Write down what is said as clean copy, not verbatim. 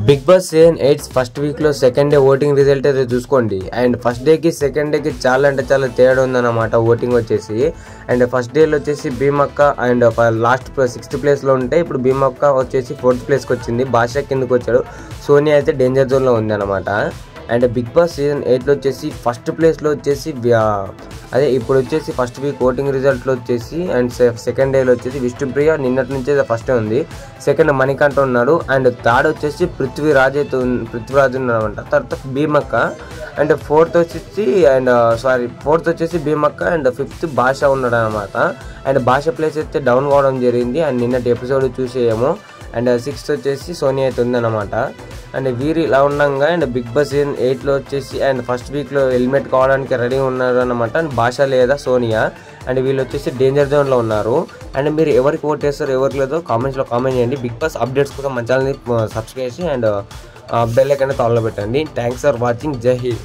Big boss season 8 first వీక్లో second day voting result అయితే చూసుకోండి. అండ్ ఫస్ట్ డేకి సెకండ్ డేకి చాలా అంటే చాలా తేడా ఉందన్నమాట ఓటింగ్ వచ్చేసి. అండ్ ఫస్ట్ డేలో వచ్చేసి భీమక్క అండ్ లాస్ట్ 6th ప్లేస్లో ఉంటే ఇప్పుడు భీమక్క వచ్చేసి 4th ప్లేస్కి వచ్చింది. భాష కిందకి వచ్చాడు. సోనియా అయితే డేంజర్ జోన్లో ఉంది అనమాట. అండ్ బిగ్ బాస్ సీజన్ 8లో వచ్చేసి ఫస్ట్ ప్లేస్లో వచ్చేసి అదే ఇప్పుడు వచ్చేసి ఫస్ట్ వీక్ ఓటింగ్ రిజల్ట్లో వచ్చేసి అండ్ సెకండ్ డేలో వచ్చేసి విష్ణుప్రియ నిన్నటి నుంచే ఫస్ట్ ఉంది. సెకండ్ మణికంఠ ఉన్నాడు. అండ్ థర్డ్ వచ్చేసి పృథ్వీరాజ్ ఉన్నాడు అనమాట. తర్వాత భీమక్క అండ్ ఫోర్త్ వచ్చేసి భీమక్క అండ్ 5th భాష ఉన్నాడు అనమాట. అండ్ భాష ప్లేస్ అయితే డౌన్ కావడం జరిగింది. అండ్ నిన్నటి ఎపిసోడ్ చూసేయేమో. అండ్ 6th వచ్చేసి సోనియా అయితే ఉందన్నమాట. అండ్ వీరు ఇలా ఉండగా అండ్ బిగ్ బాస్ సీజన్ 8లో వచ్చేసి అండ్ ఫస్ట్ వీక్లో హెల్మెట్ కావడానికి రెడీ ఉన్నారు అనమాట. అండ్ భాష లేదా సోనియా అండ్ వీళ్ళు వచ్చేసి డేంజర్ జోన్లో ఉన్నారు. అండ్ మీరు ఎవరికి ఓట్ చేస్తారో ఎవరికి లేదో కామెంట్స్లో కామెంట్ చేయండి. బిగ్ బాస్ అప్డేట్స్ కోసం మన ఛానల్ని సబ్స్క్రైబ్ చేసి అండ్ బెల్ ఐకాన్ ఆన్లో పెట్టండి. Thanks for watching. జై హింద్.